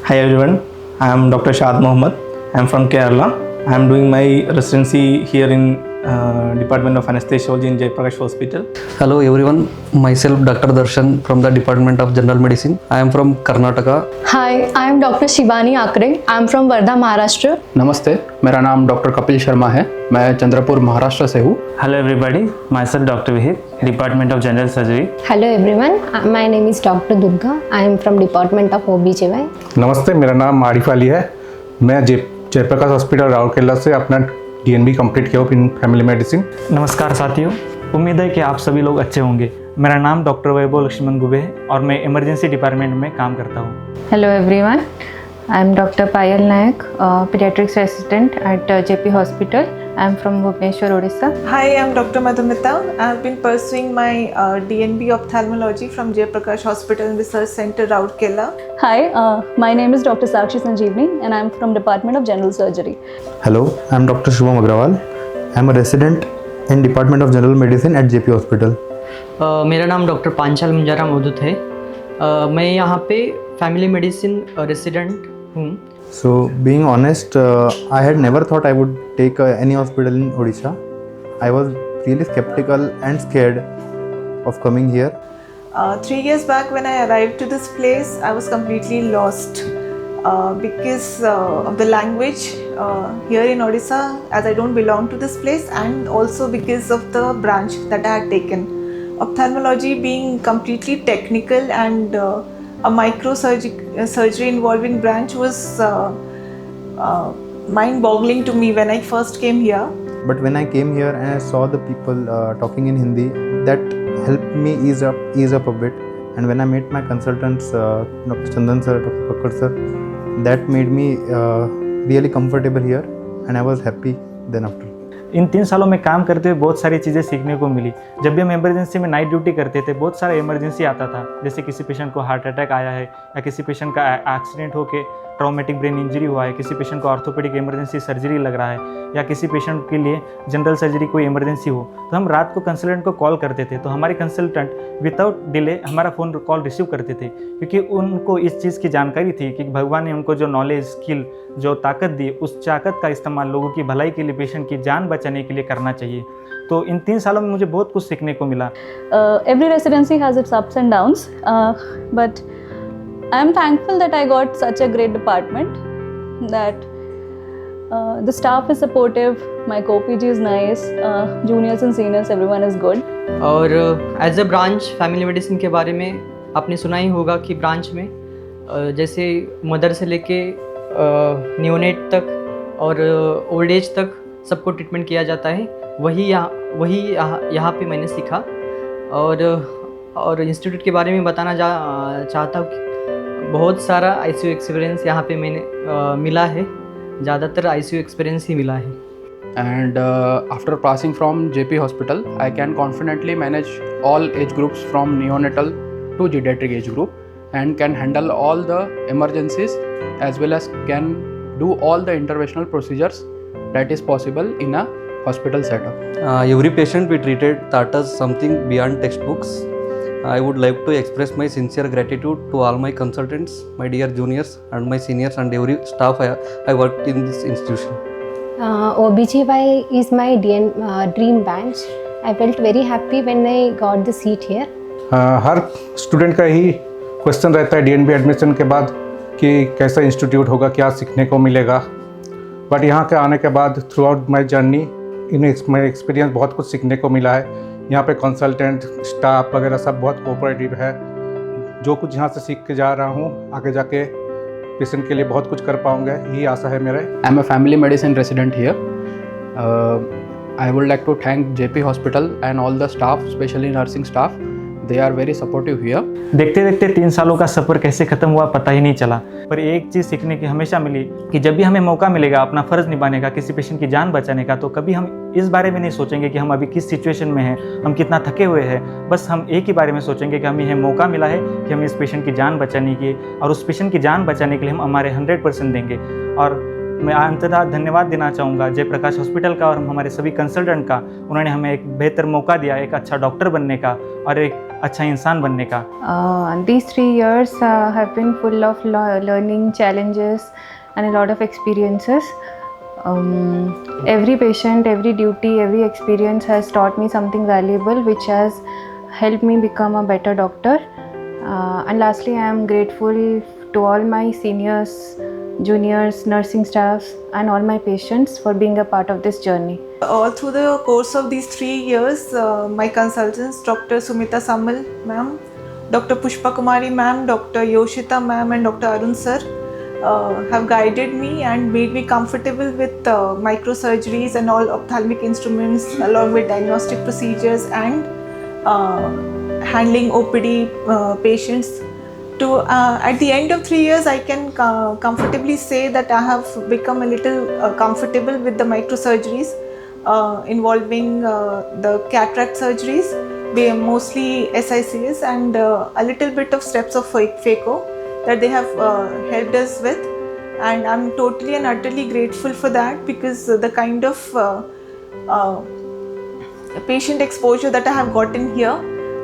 Hi everyone, I am Dr. Shad Mohammed. I am from Kerala. I am doing my residency here in Department of Anesthesiology in Jayaprakash Hospital. Hello everyone, myself Dr. Darshan from the Department of General Medicine. I am from Karnataka. Hi, I am Dr. Shivani Akre. I am from Wardha, Maharashtra. नमस्ते, मेरा नाम doctor Kapil Sharma है। मैं चंद्रपुर महाराष्ट्र से हूँ। Hello everybody, myself Dr. Vihit, Department of General Surgery. Hello everyone, my name is Dr. Durga. I am from Department of OBGY. नमस्ते, मेरा नाम आरिफ अली है। मैं जयप्रकाश हॉस्पिटल राउरकेला से अपना DNB कंप्लीट किया इन फैमिली मेडिसिन। नमस्कार साथियों, उम्मीद है कि आप सभी लोग अच्छे होंगे। मेरा नाम डॉक्टर वैभव लक्ष्मण गुबे है और मैं इमरजेंसी डिपार्टमेंट में काम करता हूँ। Hello everyone, I am Dr. Payal Nayak, pediatrics assistant at JP Hospital. I am from Bhubaneswar, Odisha. Hi, I am Dr. Madhumita. I have been pursuing my DNB ophthalmology from Jayaprakash Hospital and Research Center, Rourkela. Hi, my name is Dr. Sakshi Sanjeevani and I am from Department of General Surgery. Hello, I am Dr. Shubham Agrawal. I am a resident in Department of General Medicine at JP Hospital. मेरा नाम doctor Panchal मुंजारा मौजूद है। मैं यहाँ पे family medicine resident हूँ। So, being honest, I had never thought I would take any hospital in Odisha. I was really skeptical and scared of coming here. 3 years back when I arrived to this place, I was completely lost because of the language here in Odisha, as I don't belong to this place, and also because of the branch that I had taken. Ophthalmology being completely technical and a microsurgery involving branch was mind-boggling to me when I first came here. But when I came here and I saw the people talking in Hindi, that helped me ease up a bit. And when I met my consultants, Dr. Chandan sir, Dr. Pakkad sir, that made me really comfortable here, and I was happy then after. इन 3 सालों में काम करते हुए बहुत सारी चीज़ें सीखने को मिली। जब भी हम इमरजेंसी में नाइट ड्यूटी करते थे, बहुत सारा इमरजेंसी आता था, जैसे किसी पेशेंट को हार्ट अटैक आया है या किसी पेशेंट का एक्सीडेंट होकर ट्रॉमेटिक ब्रेन इंजरी हुआ है, किसी पेशेंट को ऑर्थोपेडिक इमरजेंसी सर्जरी लग रहा है या किसी पेशेंट के लिए जनरल सर्जरी कोई इमरजेंसी हो, तो हम रात को कंसल्टेंट को कॉल करते थे। तो हमारे कंसल्टेंट विदाउट डिले हमारा फ़ोन कॉल रिसीव करते थे, क्योंकि उनको इस चीज़ की जानकारी थी कि भगवान ने उनको जो नॉलेज, स्किल, जो ताकत दी, उस ताकत का इस्तेमाल लोगों की भलाई के लिए, पेशेंट की जान बचाने के लिए करना चाहिए। तो इन 3 सालों में मुझे बहुत कुछ सीखने को मिला। Every residency has its ups and downs, but I am thankful that I got such a great department, that the staff is supportive, my co-PG is nice, juniors and seniors, everyone is good. और as a branch family medicine के बारे में आपने सुना ही होगा कि branch में जैसे मदर से लेके न्यूनेट तक और ओल्ड एज तक सबको ट्रीटमेंट किया जाता है। वही यहाँ पे मैंने सीखा। और इंस्टीट्यूट के बारे में बताना चाहता हूँ कि बहुत सारा ICU एक्सपीरियंस यहाँ पे मैंने मिला है। ज़्यादातर ICU एक्सपीरियंस ही मिला है। And after passing from JP Hospital, I can confidently manage all age groups from neonatal to geriatric age group, and can handle all the emergencies as well as can do all the interventional procedures that is possible in a hospital setup. Every patient we treated taught us something beyond textbooks. I would like to express my sincere gratitude to all my consultants, my dear juniors and my seniors and every staff I worked in this institution. OBGY is my dream branch. I felt very happy when I got the seat here. Her student का ही question रहता है DNB admission के बाद कि कैसा institute होगा, क्या सीखने को मिलेगा। बट यहाँ के आने के बाद through out my journey in my experience बहुत कुछ सीखने को मिला है। यहाँ पे कंसल्टेंट, स्टाफ वगैरह सब बहुत कोऑपरेटिव है। जो कुछ यहाँ से सीख के जा रहा हूँ, आगे जाके पेशेंट के लिए बहुत कुछ कर पाऊँगा, यही आशा है मेरे। I am a family medicine resident here. I would like to thank JP Hospital and all the staff, especially nursing staff. They are very supportive here. देखते देखते 3 सालों का सफ़र कैसे ख़त्म हुआ पता ही नहीं चला। पर एक चीज़ सीखने की हमेशा मिली कि जब भी हमें मौका मिलेगा अपना फ़र्ज़ निभाने का, किसी पेशेंट की जान बचाने का, तो कभी हम इस बारे में नहीं सोचेंगे कि हम अभी किस सिचुएशन में हैं, हम कितना थके हुए हैं। बस हम एक ही बारे में सोचेंगे कि हमें यह मौका मिला है कि हम इस पेशेंट की जान बचाने की, और उस पेशेंट की जान बचाने के लिए हम हमारे 100% देंगे। और मैं अंततः धन्यवाद देना चाहूँगा जयप्रकाश हॉस्पिटल का और हमारे सभी कंसल्टेंट का। उन्होंने हमें एक बेहतर मौका दिया, एक अच्छा डॉक्टर बनने का और एक अच्छा इंसान बनने का? These 3 years have been full of learning challenges and a lot of experiences. Every patient, every duty, every experience has taught me something valuable which has helped me become a better doctor. And lastly, I am grateful to all my seniors, juniors, nursing staffs and all my patients for being a part of this journey. All through the course of these 3 years, my consultants, Dr. Sumita Samal ma'am, Dr. Pushpa Kumari ma'am, Dr. Yoshita ma'am and Dr. Arun sir have guided me and made me comfortable with microsurgeries and all ophthalmic instruments along with diagnostic procedures and handling OPD patients. At the end of 3 years, I can comfortably say that I have become a little comfortable with the microsurgeries involving the cataract surgeries, mostly SICs, and a little bit of steps of phaco that they have helped us with. And I'm totally and utterly grateful for that, because the kind of patient exposure that I have gotten here,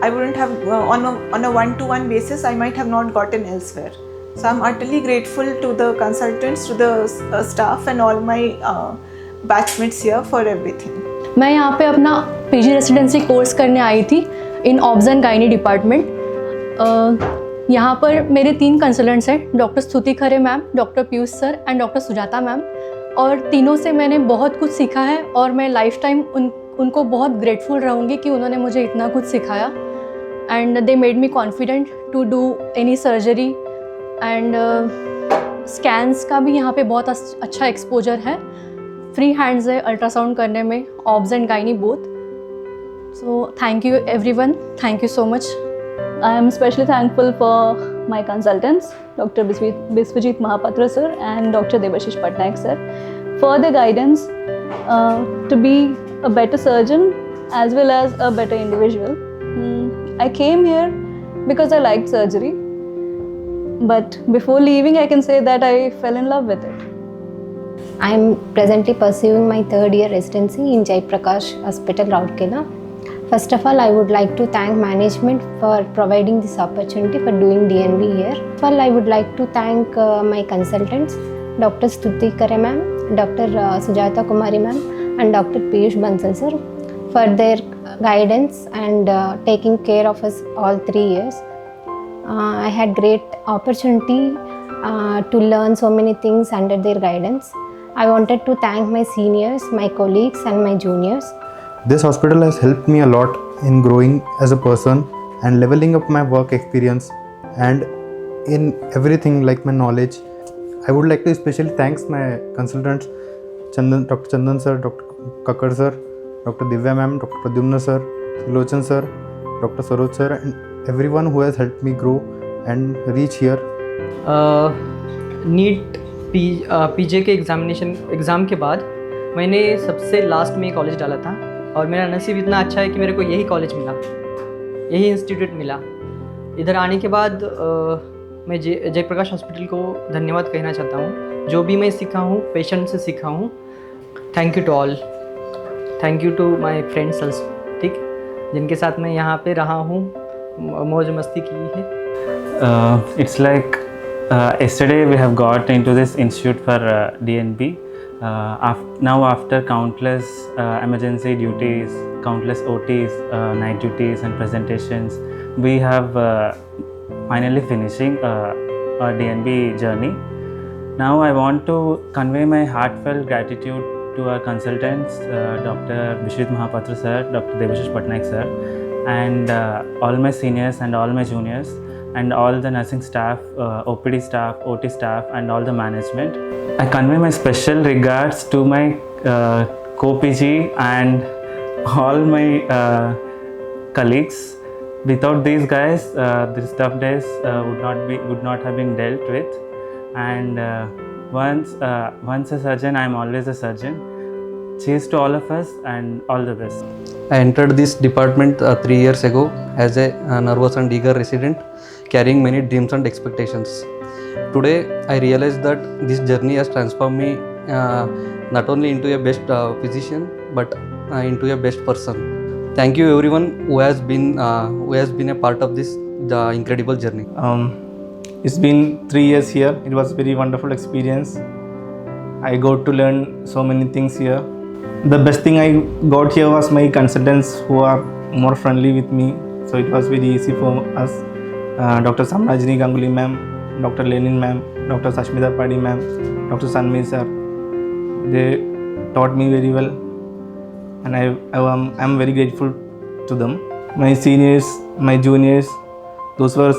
I wouldn't have on a one-to-one basis, I might have not gotten elsewhere. So I'm utterly grateful to the consultants, to the staff and all my batchmates here for everything. मैं यहाँ पे अपना PG residency course करने आई थी in obs and gynae department. यहाँ पर मेरे 3 कंसल्टेंट्स हैं, doctor Stuti Khare ma'am, doctor Piyush sir and doctor Sujata ma'am, और तीनों से मैंने बहुत कुछ सीखा है और मैं लाइफ टाइम उनको बहुत ग्रेटफुल रहूँगी कि उन्होंने मुझे इतना कुछ सिखाया। And they made me confident to do any surgery and scans का भी यहाँ पे बहुत अच्छा एक्सपोजर है, फ्री हैंड्स है अल्ट्रासाउंड करने में, obs and gynae both. So thank you everyone, thank you so much. I am especially thankful for my consultants, Dr. Biswajit Mahapatra sir and Dr. Debashish Patnaik sir, for their guidance to be a better surgeon as well as a better individual. I came here because I liked surgery, but before leaving I can say that I fell in love with it. I am presently pursuing my 3rd year residency in Jaiprakash Hospital, Rourkela. First of all, I would like to thank management for providing this opportunity for doing DNB here. First of all, I would like to thank my consultants, Dr. Stuti Kare ma'am, Dr. Sujata Kumari ma'am and Dr. Piyush Bansal sir for their guidance and taking care of us all 3 years. I had great opportunity to learn so many things under their guidance. I wanted to thank my seniors, my colleagues and my juniors. This hospital has helped me a lot in growing as a person and leveling up my work experience and in everything like my knowledge. I would like to especially thank my consultants, Dr. Chandan sir, Dr. Kakkar sir, Dr. Divya ma'am, Dr. Pradyumna sir, Lochan sir, Dr. Saroj sir and everyone who has helped me grow and reach here. NEET PG के exam के बाद मैंने सबसे last में college डाला था और मेरा नसीब इतना अच्छा है कि मेरे को यही कॉलेज मिला, यही इंस्टीट्यूट मिला। इधर आने के बाद मैं जयप्रकाश हॉस्पिटल को धन्यवाद कहना चाहता हूँ। जो भी मैं सीखा हूँ पेशेंट से सीखा हूँ। Thank you to all, thank you to my friends also, ठीक, जिनके साथ मैं यहाँ पे रहा हूँ, मौज मस्ती की है। It's like yesterday we have got into this institute for DNB. Now after countless emergency duties, countless OTs, night duties and presentations, we have finally finishing our DNB journey. Now I want to convey my heartfelt gratitude to our consultants, Dr. Biswajit Mahapatra sir, Dr. Debashish Patnaik sir, and all my seniors and all my juniors, and all the nursing staff, OPD staff, OT staff and all the management. I convey my special regards to my co-PG and all my colleagues. Without these guys, these tough days would not have been dealt with. And once a surgeon, I am always a surgeon. Cheers to all of us and all the best. I entered this department 3 years ago as a nervous and eager resident, carrying many dreams and expectations. Today, I realize that this journey has transformed me not only into a best physician, but into a best person. Thank you everyone who has been a part of this the incredible journey. It's been 3 years here. It was very wonderful experience. I got to learn so many things here. The best thing I got here was my consultants who are more friendly with me. So it was very easy for us. Dr. Samrajini Ganguly ma'am, Dr. Lenin ma'am, Dr. Sashmita Padi ma'am, Dr. Sanmay sir. They taught me very well, and I'm very grateful to them. My seniors, my juniors, those were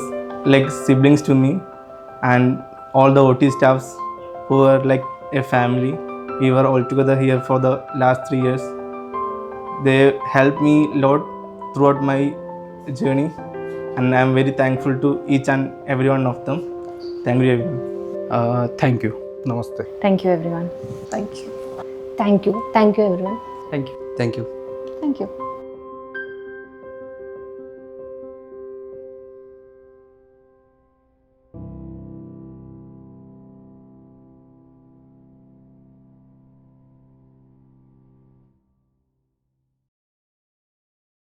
like siblings to me, and all the OT staffs who were like a family. We were all together here for the last 3 years. They helped me a lot throughout my journey, and I'm very thankful to each and every one of them. Thank you everyone. Thank you. Namaste. Thank you, everyone. Thank you. Thank you. Thank you, everyone. Thank you. Thank you. Thank you.